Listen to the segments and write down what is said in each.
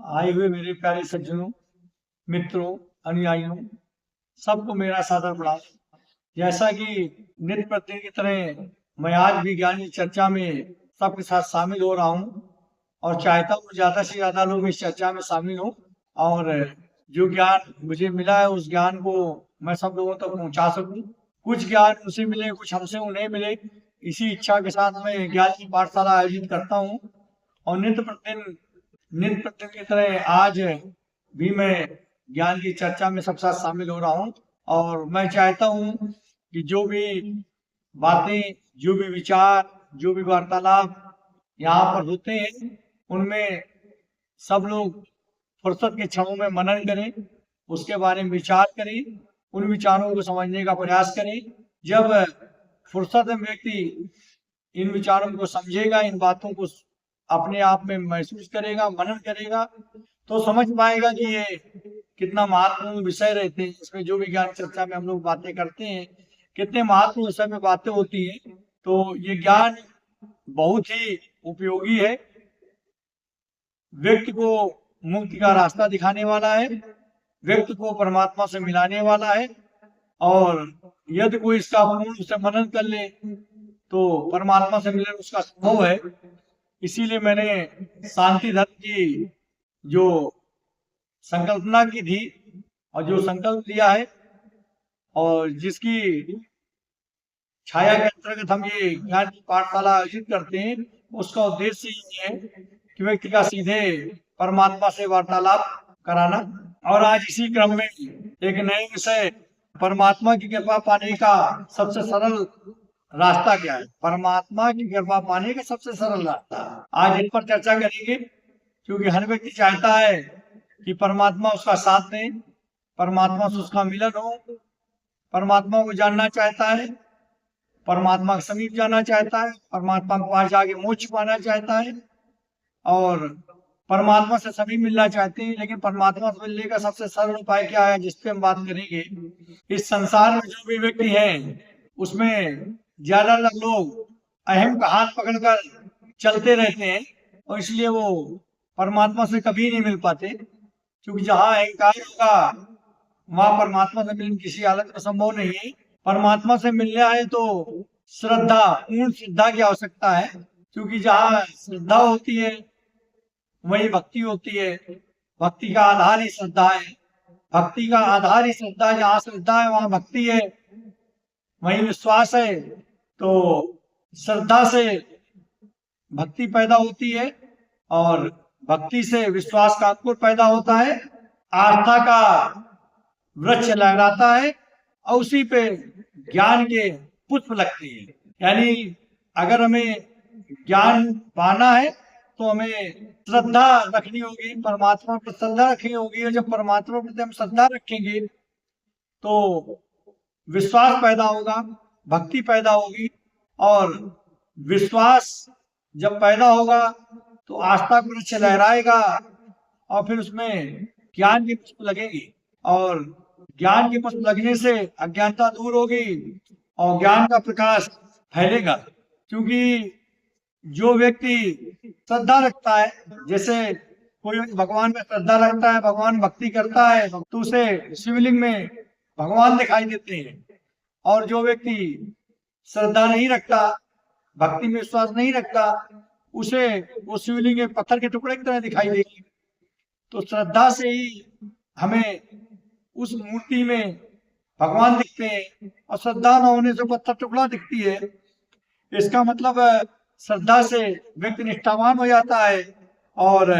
आए हुए मेरे प्यारे सज्जनों, मित्रों, अनुयायियों, सबको मेरा सादर प्रणाम। जैसा कि नित्य प्रतिदिन की तरह मैं आज भी ज्ञान की चर्चा में सबके साथ शामिल हो रहा हूँ और चाहता हूँ ज़्यादा से ज़्यादा लोग इस चर्चा में शामिल हों और जो ज्ञान मुझे मिला है उस ज्ञान को मैं सब लोगों तक पहुँचा सकूँ। कुछ ज्ञान उनसे मिले, कुछ हमसे उन्हें मिले। इसी इच्छा के साथ मैं ज्ञान की पाठशाला आयोजित करता हूँ और नित्य प्रतिदिन की तरह आज भी मैं ज्ञान की चर्चा में सबके साथ शामिल हो रहा हूँ और मैं चाहता हूँ कि जो भी बातें, जो भी विचार, जो भी वार्तालाप यहाँ पर होते हैं, उनमें सब लोग फुर्सत के क्षणों में मनन करें, उसके बारे में विचार करें, उन विचारों को समझने का प्रयास करें। जब फुर्सत में व्यक्ति इन विचारों को समझेगा, इन बातों को अपने आप में महसूस करेगा, मनन करेगा, तो समझ पाएगा कि ये कितना महत्वपूर्ण विषय रहते हैं। इसमें जो विज्ञान चर्चा में हम लोग बातें करते हैं, कितने महत्वपूर्ण विषय में बातें होती हैं। तो ये ज्ञान बहुत ही उपयोगी है, व्यक्ति को मुक्ति का रास्ता दिखाने वाला है, व्यक्ति को परमात्मा से मिलाने वाला है और यदि कोई इसका पूर्ण से मनन कर ले तो परमात्मा से मिलना उसका संभव है। इसीलिए मैंने शांति धर्म की जो संकल्पना की थी और जो संकल्प लिया है और जिसकी छाया के अंतर्गत हम ये ज्ञान की पाठशाला आयोजित करते हैं, उसका उद्देश्य ये है कि व्यक्ति का सीधे परमात्मा से वार्तालाप कराना। और आज इसी क्रम में एक नए विषय, परमात्मा की कृपा पाने का सबसे सरल रास्ता क्या है। परमात्मा की कृपा पाने का सबसे सरल रास्ता, आज इस पर चर्चा करेंगे। क्योंकि हर व्यक्ति चाहता है कि परमात्मा उसका साथ दे, परमात्मा से उसका मिलन हो, परमात्मा को जानना चाहता है, परमात्मा के समीप जाना चाहता है, परमात्मा के पास जाके मोक्ष पाना चाहता है और परमात्मा से सभी मिलना चाहते हैं। लेकिन परमात्मा से मिलने का सबसे सरल उपाय क्या है, जिस पे हम बात करेंगे। इस संसार में जो भी व्यक्ति है, उसमें ज्यादातर लोग अहम का हाथ पकड़कर चलते रहते हैं और इसलिए वो परमात्मा से कभी नहीं मिल पाते। क्योंकि जहाँ अहंकार होगा वहां परमात्मा से मिलना किसी हालत में संभव नहीं है। परमात्मा से मिलना है तो श्रद्धा, पूर्ण श्रद्धा की आवश्यकता है। क्योंकि जहाँ श्रद्धा होती है वही भक्ति होती है। भक्ति का आधार ही श्रद्धा है, भक्ति का आधार ही श्रद्धा है। जहाँ श्रद्धा है वहां भक्ति है, वही विश्वास है। तो श्रद्धा से भक्ति पैदा होती है और भक्ति से विश्वास का अंकुर पैदा होता है, आस्था का वृक्ष लहराता है और उसी पे ज्ञान के पुष्प लगते हैं। यानी अगर हमें ज्ञान पाना है तो हमें श्रद्धा रखनी होगी, परमात्मा पर श्रद्धा रखनी होगी। और जब परमात्मा पर हम श्रद्धा रखेंगे तो विश्वास पैदा होगा, भक्ति पैदा होगी और विश्वास जब पैदा होगा तो आस्था का वृक्ष लहराएगा और फिर उसमें ज्ञान की पुष्प लगेगी और ज्ञान की पुष्प लगने से अज्ञानता दूर होगी और ज्ञान का प्रकाश फैलेगा। क्योंकि जो व्यक्ति श्रद्धा रखता है, जैसे कोई भगवान में श्रद्धा रखता है, भगवान भक्ति करता है तो उसे शिवलिंग में भगवान दिखाई देते हैं। और जो व्यक्ति श्रद्धा नहीं रखता, भक्ति में विश्वास नहीं रखता, उसे वो शिवलिंग एक पत्थर के टुकड़े की तरह दिखाई देगी। तो श्रद्धा से ही हमें उस मूर्ति में भगवान दिखते हैं और श्रद्धा न होने से पत्थर टुकड़ा दिखती है। इसका मतलब श्रद्धा से व्यक्ति निष्ठावान हो जाता है और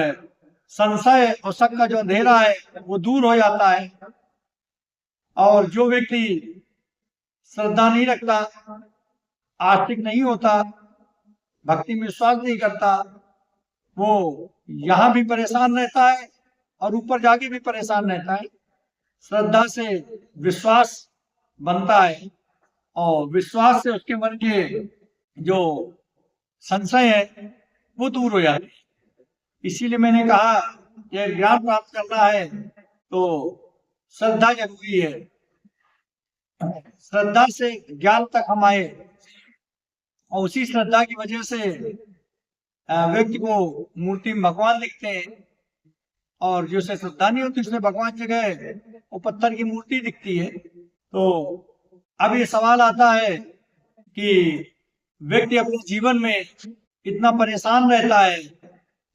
संशय और शक का जो अंधेरा है वो दूर हो जाता है। और जो व्यक्ति श्रद्धा नहीं रखता, आस्तिक नहीं होता, भक्ति में विश्वास नहीं करता, वो यहाँ भी परेशान रहता है और ऊपर जाके भी परेशान रहता है। श्रद्धा से विश्वास बनता है और विश्वास से उसके मन के जो संशय है वो दूर हो जाते हैं। इसीलिए मैंने कहा कि ज्ञान प्राप्त करना है तो श्रद्धा जरूरी है। श्रद्धा से ज्ञान तक हम आए और उसी श्रद्धा की वजह से व्यक्ति को मूर्ति में भगवान दिखते हैं और जिसे श्रद्धा नहीं होती उसमें भगवान जगह वो पत्थर की मूर्ति दिखती है। तो अब ये सवाल आता है कि व्यक्ति अपने जीवन में इतना परेशान रहता है,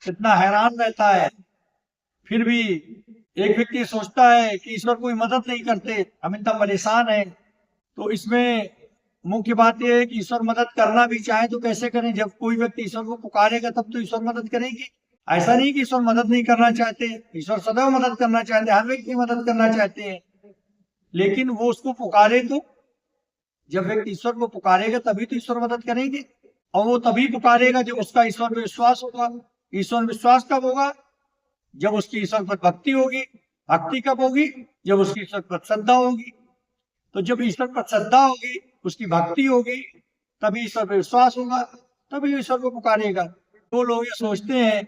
इतना हैरान रहता है, फिर भी एक व्यक्ति सोचता है कि ईश्वर कोई मदद नहीं करते, हम इतना परेशान है। तो इसमें मुख्य बात यह है कि ईश्वर मदद करना भी चाहे तो कैसे करें। जब कोई व्यक्ति ईश्वर को पुकारेगा तब तो ईश्वर मदद करेगी। ऐसा नहीं कि ईश्वर मदद नहीं करना चाहते, ईश्वर सदैव मदद करना चाहते, हर व्यक्ति मदद करना चाहते हैं, लेकिन वो उसको पुकारे तो। जब व्यक्ति ईश्वर को पुकारेगा तभी तो ईश्वर मदद करेंगे, और वो तभी पुकारेगा जब उसका ईश्वर में विश्वास होगा। ईश्वर में विश्वास कब होगा? जब उसकी ईश्वर पर भक्ति होगी। भक्ति कब होगी? जब उसकी ईश्वर पर श्रद्धा होगी। तो जब ईश्वर पर श्रद्धा होगी, उसकी भक्ति होगी, तभी ईश्वर पर विश्वास होगा, तभी ईश्वर को पुकारेगा। तो लोग ये सोचते हैं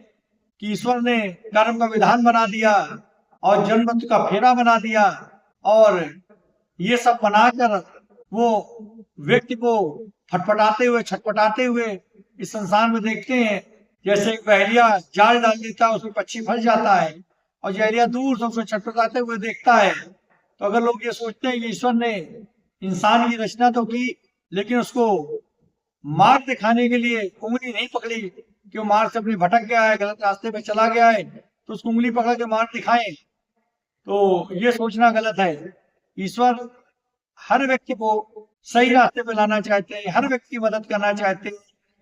कि ईश्वर ने कर्म का विधान बना दिया और जन्म मृत्यु का फेरा बना दिया, और ये सब बनाकर वो व्यक्ति को फटफटाते हुए छटपटाते हुए इस संसार में देखते हैं। जैसे एक बहेलिया जाल डाल देता है, उसमें पक्षी फंस जाता है, और जहरिया दूर से उसको छटपटाते हुए देखता है। तो अगर लोग ये सोचते हैं कि ईश्वर ने इंसान की रचना तो की, लेकिन उसको मार्ग दिखाने के लिए उंगली नहीं पकड़ी कि वो मार्ग से अपनी भटक गया है, गलत रास्ते पे चला गया है, तो उसको उंगली पकड़ के मार्ग दिखाएं, तो ये सोचना गलत है। ईश्वर हर व्यक्ति को सही रास्ते पे लाना चाहते हैं, हर व्यक्ति की मदद करना चाहते हैं,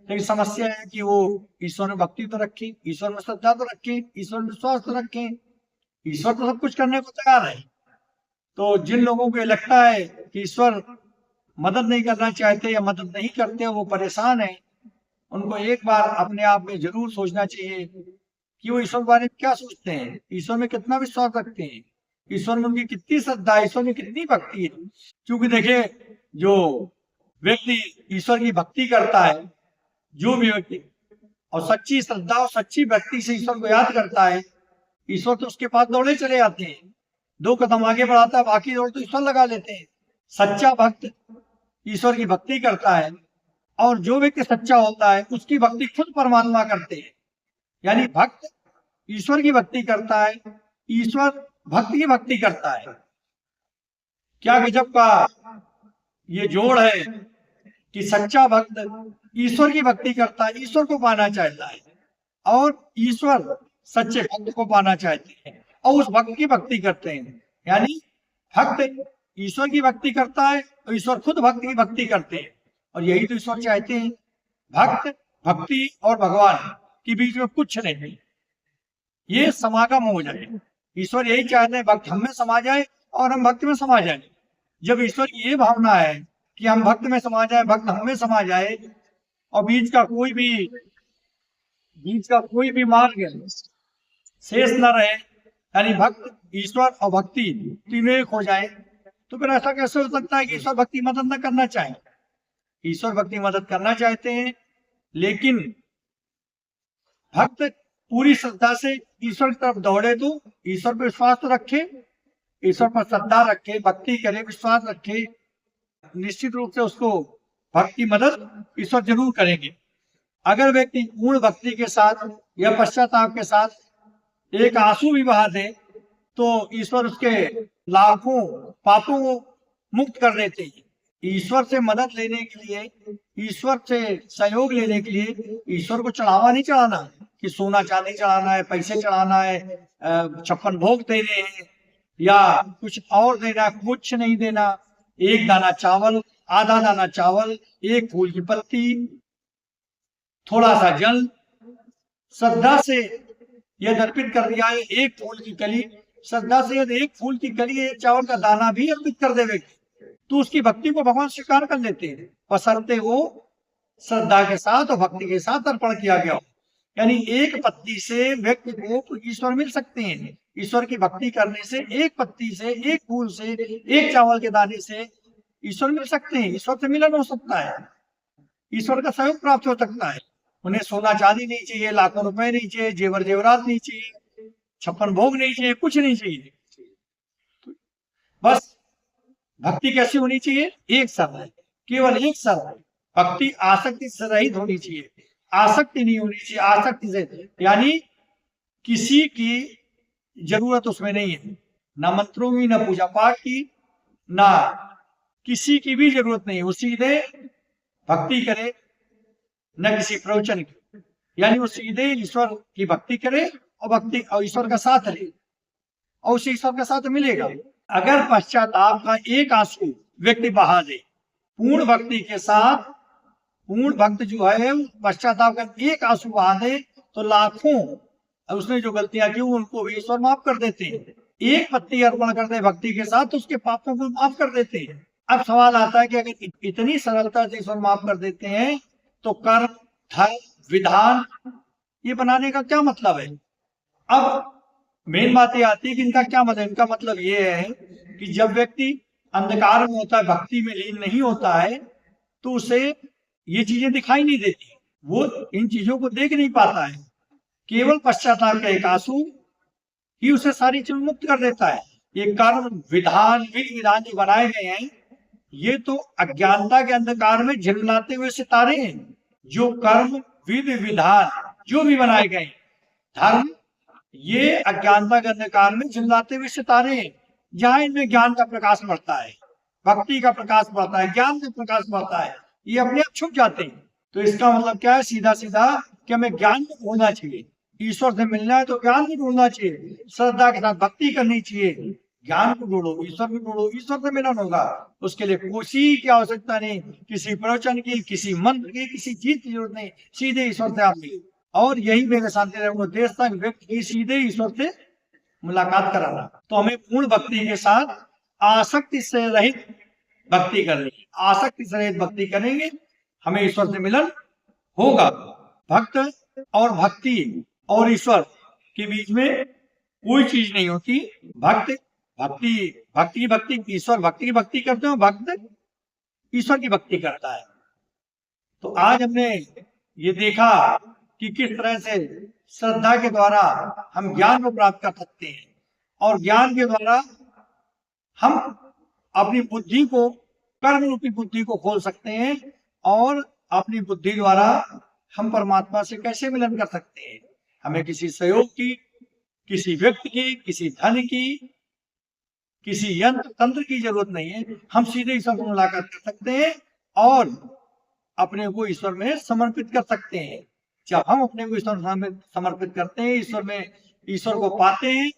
लेकिन समस्या है कि वो ईश्वर में भक्ति तो रखें, ईश्वर में श्रद्धा तो रखें, ईश्वर में विश्वास तो रखें। ईश्वर तो सब कुछ करने को तैयार है। तो जिन लोगों को लगता है कि ईश्वर मदद नहीं करना चाहते या मदद नहीं करते, वो परेशान है, उनको एक बार अपने आप में जरूर सोचना चाहिए कि वो ईश्वर के बारे में क्या सोचते हैं, ईश्वर में कितना विश्वास रखते हैं, ईश्वर में उनकी कितनी श्रद्धा है, ईश्वर में कितनी भक्ति है। क्योंकि देखिए, जो व्यक्ति ईश्वर की भक्ति करता है, जो भी व्यक्ति और सच्ची श्रद्धा और सच्ची भक्ति से ईश्वर को याद करता है, ईश्वर तो उसके पास दौड़े चले आते हैं। 2 कदम आगे बढ़ाता है, बाकी दौड़ तो ईश्वर लगा लेते हैं। सच्चा भक्त ईश्वर की भक्ति करता है, और जो व्यक्ति सच्चा होता है उसकी भक्ति खुद परमात्मा करते हैं। यानी भक्त ईश्वर की भक्ति करता है, ईश्वर भक्त की भक्ति करता है। क्या गजब का ये जोड़ है कि सच्चा भक्त ईश्वर की भक्ति करता है, ईश्वर को पाना चाहता है, और ईश्वर सच्चे भक्त को पाना चाहते हैं और उस भक्त की भक्ति करते हैं। यानी भक्त ईश्वर की भक्ति करता है और ईश्वर खुद भक्त की भक्ति करते हैं, और यही तो ईश्वर चाहते हैं। भक्त, भक्ति और भगवान के बीच में कुछ नहीं, ये समागम हो जाए। ईश्वर यही चाहते हैं भक्त हम में समा जाए और हम भक्त में समा जाए। जब ईश्वर की ये भावना है कि हम भक्त में समा जाए, भक्त हम में समा जाए, और बीच का कोई भी मार्ग शेष न रहे, यानी भक्त, ईश्वर और भक्ति तीनों एक हो जाए, तो फिर ऐसा कैसे हो सकता है कि ईश्वर भक्ति मदद न करना चाहे? ईश्वर भक्ति मदद करना चाहते हैं, लेकिन भक्त पूरी श्रद्धा से ईश्वर की तरफ दौड़े तो ईश्वर पर विश्वास तो रखे, ईश्वर पर श्रद्धा रखे, भक्ति करे, विश्वास रखे, निश्चित रूप से उसको भक्ति मदद ईश्वर जरूर करेंगे। अगर व्यक्ति पूर्ण भक्ति के साथ या पश्चाताप के साथ एक आंसू भी बहा दे, तो ईश्वर उसके लाखों पापों को मुक्त कर देते हैं। ईश्वर से मदद लेने के लिए, ईश्वर से सहयोग लेने के लिए ईश्वर को चढ़ावा नहीं चढ़ाना कि सोना चांदी चढ़ाना है, पैसे चढ़ाना है, 56 भोग देने हैं या कुछ और देना, कुछ नहीं देना। एक दाना चावल, आधा दाना चावल, एक फूल की पत्ती, थोड़ा सा जल, श्रद्धा से यदि अर्पित कर दिया है, एक फूल की कली, श्रद्धा से यदि एक फूल की कली, एक चावल का दाना भी अर्पित कर देवे, तो उसकी भक्ति को भगवान स्वीकार कर लेते हैं, बशर्ते वो श्रद्धा के साथ और भक्ति के साथ अर्पण किया गया हो। यानी एक पत्ती से व्यक्ति को ईश्वर मिल सकते हैं। ईश्वर की भक्ति करने से, एक पत्ती से, एक फूल से, एक चावल के दाने से ईश्वर मिल सकते हैं, ईश्वर से मिलन हो सकता है, ईश्वर का सहयोग प्राप्त हो सकता है। उन्हें सोना चांदी नहीं चाहिए, लाखों रुपए नहीं चाहिए, जेवर जेवरात नहीं चाहिए, 56 भोग नहीं चाहिए, कुछ नहीं चाहिए। बस भक्ति कैसी होनी चाहिए? एक समय, केवल एक समय। भक्ति आसक्ति से रहित होनी चाहिए, आसक्ति नहीं होनी चाहिए। आसक्ति से यानी किसी की जरूरत उसमें नहीं है, ना मंत्रों की, ना पूजा पाठ की, ना किसी की भी जरूरत नहीं है। वो सीधे भक्ति करे, न किसी प्रवचन की, यानी वो सीधे ईश्वर की भक्ति करे और भक्ति और ईश्वर का साथ रहे और उसे ईश्वर का साथ मिलेगा। अगर पश्चाताप का एक आंसू व्यक्ति बहा दे पूर्ण भक्ति के साथ, पूर्ण भक्त जो है पश्चाताप का एक आंसू बहा दे तो लाखों उसने जो गलतियां की उनको भी ईश्वर माफ कर देते हैं। एक पत्ती अर्पण कर दे भक्ति के साथ तो उसके पापों को माफ कर देते हैं। अब सवाल आता है कि अगर इतनी सरलता से ईश्वर माफ कर देते हैं तो कर्म, धर्म, विधान ये बनाने का क्या मतलब है? अब मेन बात ये आती है कि इनका क्या मतलब? इनका मतलब ये है कि जब व्यक्ति अंधकार में होता है, भक्ति में लीन नहीं होता है, तो उसे ये चीजें दिखाई नहीं देती, वो इन चीजों को देख नहीं पाता है। केवल पश्चाताप का एक आंसू ही उसे सारी चीज मुक्त कर देता है। ये कर्म, विधान, विधि विधान जो बनाए गए हैं ये तो अज्ञानता के अंधकार में झिलमिलाते हुए सितारे हैं। जो कर्म, विधि, विधान जो भी बनाए गए, धर्म, ये अज्ञानता के अंधकार में झिलमिलाते हुए सितारे हैं। जहां इनमें ज्ञान का प्रकाश बढ़ता है, भक्ति का प्रकाश बढ़ता है, ज्ञान का प्रकाश बढ़ता है, ये अपने आप छुप जाते हैं। तो इसका मतलब क्या है? सीधा सीधा कि हमें ज्ञान को ढूंढना चाहिए। ईश्वर से मिलना है तो ज्ञान को ढूंढना चाहिए, श्रद्धा के साथ भक्ति करनी चाहिए। ज्ञान को ढूंढो, ईश्वर को ढूंढो, ईश्वर से मिलन होगा। उसके लिए किसी की आवश्यकता नहीं, किसी प्रवचन की, किसी मंत्र की, किसी चीज की जरूरत नहीं, सीधे ईश्वर से आप मिले। और यही मेरे शांति उद्देश्य था, व्यक्ति सीधे ईश्वर से मुलाकात कराना। तो हमें पूर्ण भक्ति के साथ आसक्ति से रहित भक्ति करनी है। आसक्ति से रहित भक्ति करेंगे हमें ईश्वर से मिलन होगा। भक्त और भक्ति और ईश्वर के बीच में कोई चीज नहीं होती। भक्त भक्ति ईश्वर भक्ति की भक्ति करते हो, भक्त ईश्वर की भक्ति करता है। तो आज हमने ये देखा कि किस तरह से श्रद्धा के द्वारा हम ज्ञान को प्राप्त कर सकते हैं और ज्ञान के द्वारा हम अपनी बुद्धि को, कर्म रूपी बुद्धि को खोल सकते हैं और अपनी बुद्धि द्वारा हम परमात्मा से कैसे मिलन कर सकते हैं। हमें किसी सहयोग की, किसी व्यक्ति की, किसी धन की, किसी यंत्र तंत्र की जरूरत नहीं है। हम सीधे ईश्वर से मुलाकात कर सकते हैं और अपने को ईश्वर में समर्पित कर सकते हैं। जब हम अपने को ईश्वर में समर्पित करते हैं, ईश्वर को पाते हैं।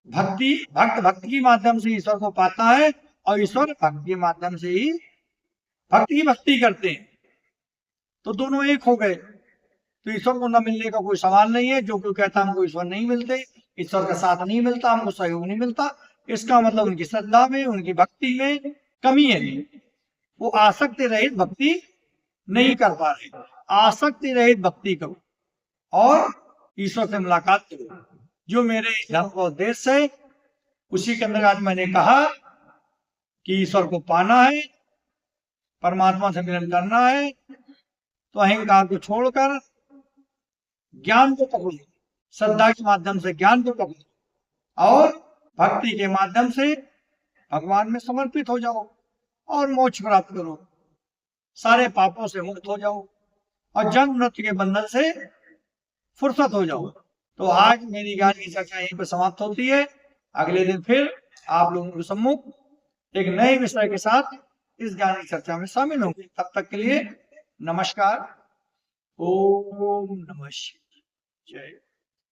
भक्त के माध्यम से ईश्वर को पाता है और ईश्वर भक्त के माध्यम से ही भक्त की भक्ति करते हैं। तो दोनों एक हो गए। तो ईश्वर को न मिलने का कोई सवाल नहीं है। जो कोई कहता हमको ईश्वर नहीं मिलते, ईश्वर का साथ नहीं मिलता, हमको सहयोग नहीं मिलता, इसका मतलब उनकी श्रद्धा में, उनकी भक्ति में कमी है। वो आसक्ति रहित भक्ति नहीं कर पा रहे। आसक्ति रहित भक्ति करो और ईश्वर से मुलाकात करो। जो मेरे धर्म का उद्देश्य है उसी के अंदर आज मैंने कहा कि ईश्वर को पाना है, परमात्मा से मिलन करना है, तो अहंकार को छोड़कर ज्ञान को पकड़ो, श्रद्धा के माध्यम से ज्ञान को पकड़ो और भक्ति के माध्यम से भगवान में समर्पित हो जाओ और मोक्ष प्राप्त करो। सारे पापों से मुक्त हो जाओ और जन्म मृत्यु के बंधन से फुर्सत हो जाओ। तो आज मेरी ज्ञान की चर्चा यहीं पर समाप्त होती है। अगले दिन फिर आप लोगों के सम्मुख एक नए विषय के साथ इस ज्ञान की चर्चा में शामिल होंगे। तब तक के लिए नमस्कार। ओम नमः शिवाय। जय।